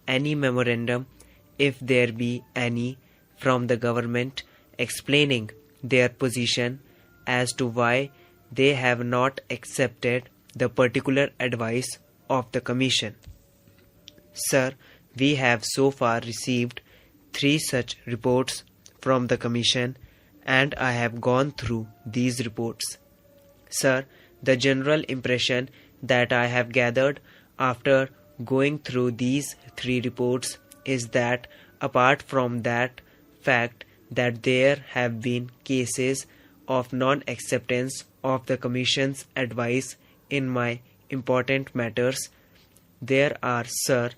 any memorandum, if there be any, from the government explaining their position as to why they have not accepted the particular advice of the Commission. Sir, we have so far received 3 such reports from the Commission, and I have gone through these reports. Sir, the general impression that I have gathered after going through these 3 reports is that, apart from that fact that there have been cases of non-acceptance of the Commission's advice in my important matters, there are, sir,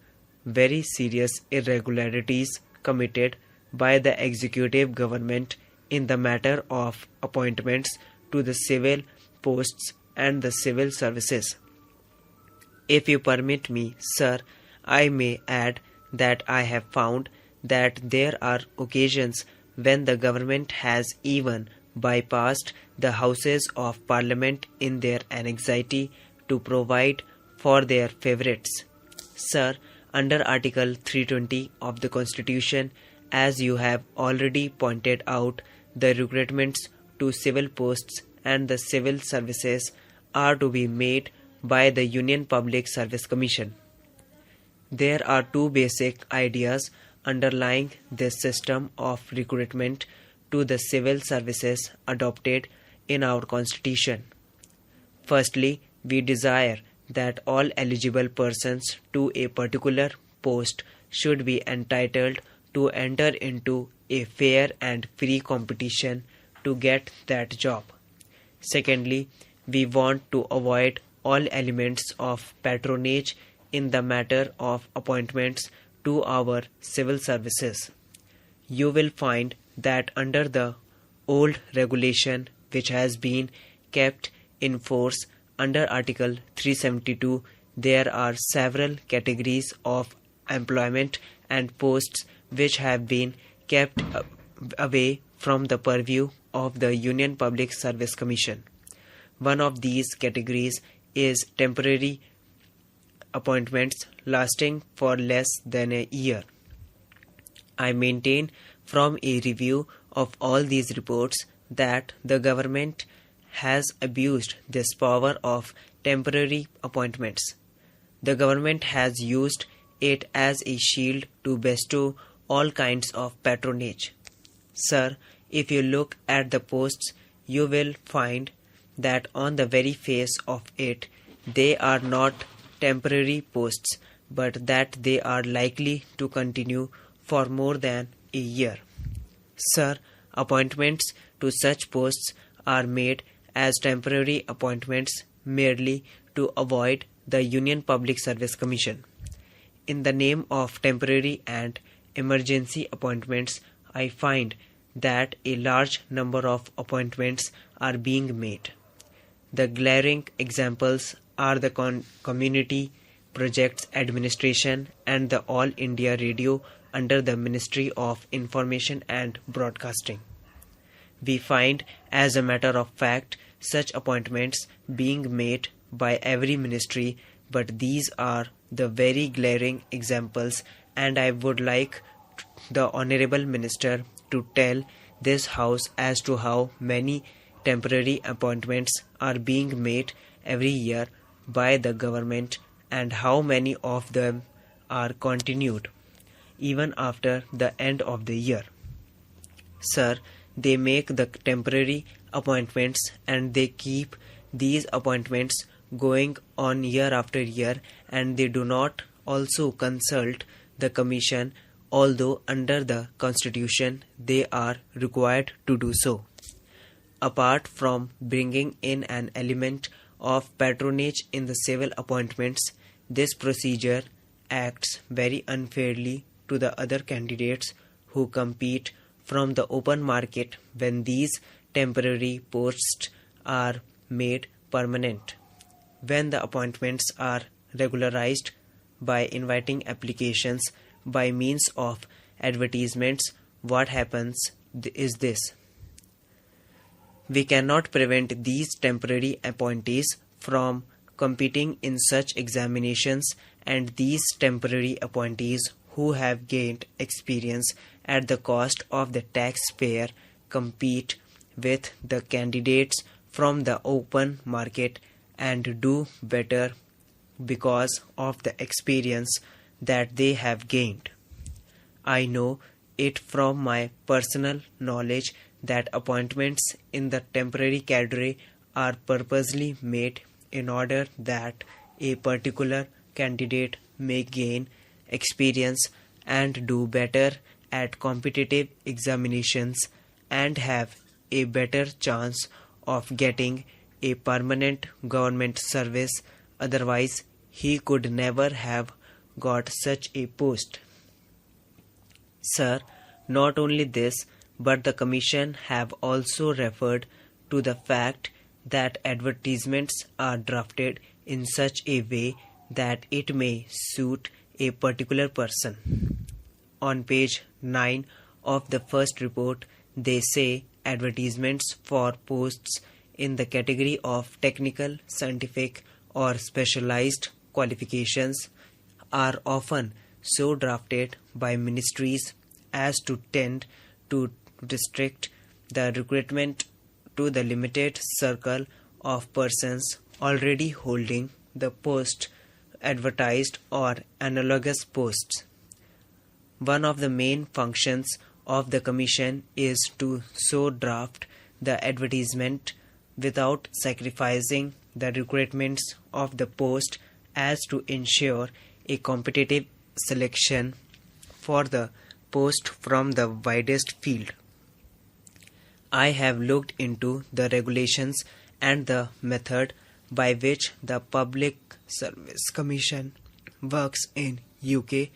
very serious irregularities committed by the executive government in the matter of appointments to the civil posts and the civil services. If you permit me, sir, I may add that I have found that there are occasions when the government has even bypassed the Houses of Parliament in their anxiety to provide for their favourites. Sir, under Article 320 of the Constitution, as you have already pointed out, the recruitments to civil posts and the civil services are to be made by the Union Public Service Commission. There are 2 basic ideas underlying this system of recruitment to the civil services adopted in our Constitution. Firstly, we desire that all eligible persons to a particular post should be entitled to enter into a fair and free competition to get that job. Secondly, we want to avoid all elements of patronage in the matter of appointments to our civil services. You will find that under the old regulation, which has been kept in force under Article 372, there are several categories of employment and posts which have been kept away from the purview of the Union Public Service Commission. One of these categories is temporary appointments lasting for less than a year. I maintain from a review of all these reports that the government has abused this power of temporary appointments. The government has used it as a shield to bestow all kinds of patronage. Sir, if you look at the posts, you will find that on the very face of it, they are not temporary posts, but that they are likely to continue for more than a year. Sir, appointments to such posts are made as temporary appointments merely to avoid the Union Public Service Commission. In the name of temporary and emergency appointments, I find that a large number of appointments are being made. The glaring examples are the Community Projects Administration and the All India Radio under the Ministry of Information and Broadcasting. We find, as a matter of fact, such appointments being made by every ministry, but these are the very glaring examples, and I would like the Honourable Minister to tell this House as to how many temporary appointments are being made every year by the government and how many of them are continued even after the end of the year. Sir, they make the temporary appointments and they keep these appointments going on year after year, and they do not also consult the Commission, although under the Constitution they are required to do so. Apart from bringing in an element of patronage in the civil appointments, this procedure acts very unfairly to the other candidates who compete from the open market when these temporary posts are made permanent. When the appointments are regularized by inviting applications by means of advertisements, what happens is this. We cannot prevent these temporary appointees from competing in such examinations and these temporary appointees who have gained experience at the cost of the taxpayer compete with the candidates from the open market and do better because of the experience that they have gained. I know it from my personal knowledge that appointments in the temporary category are purposely made in order that a particular candidate may gain experience and do better at competitive examinations and have a better chance of getting a permanent government service. Otherwise, he could never have got such a post. Sir, not only this, but the Commission have also referred to the fact that advertisements are drafted in such a way that it may suit a particular person. On page 9 of the first report, they say advertisements for posts in the category of technical, scientific, or specialized qualifications are often so drafted by ministries as to tend to restrict the recruitment to the limited circle of persons already holding the post advertised or analogous posts. One of the main functions of the Commission is to so draft the advertisement without sacrificing the requirements of the post as to ensure a competitive selection for the post from the widest field. I have looked into the regulations and the method by which the Public Service Commission works in UK.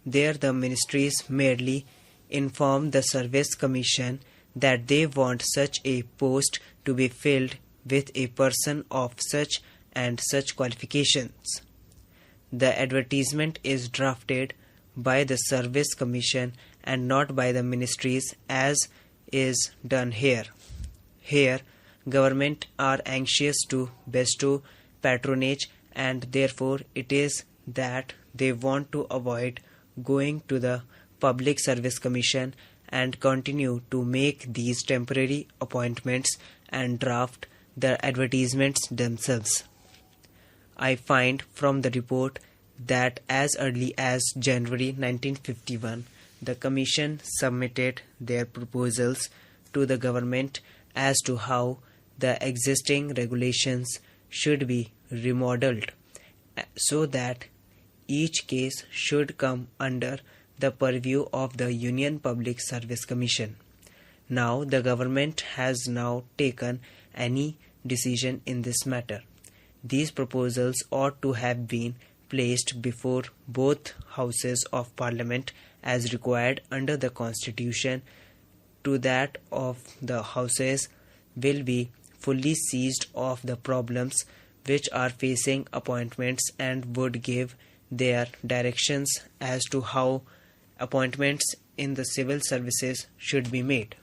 There the ministries merely inform the Service Commission that they want such a post to be filled with a person of such and such qualifications. The advertisement is drafted by the Service Commission and not by the ministries as is done here. Here, government are anxious to bestow patronage and therefore it is that they want to avoid going to the Public Service Commission and continue to make these temporary appointments and draft the advertisements themselves. I find from the report that as early as January 1951, the Commission submitted their proposals to the government as to how the existing regulations should be remodeled so that each case should come under the purview of the Union Public Service Commission. Now the government has now taken any decision in this matter. These proposals ought to have been placed before both houses of Parliament as required under the Constitution. To that of the houses will be fully seized of the problems which are facing appointments and would give their directions as to how appointments in the civil services should be made.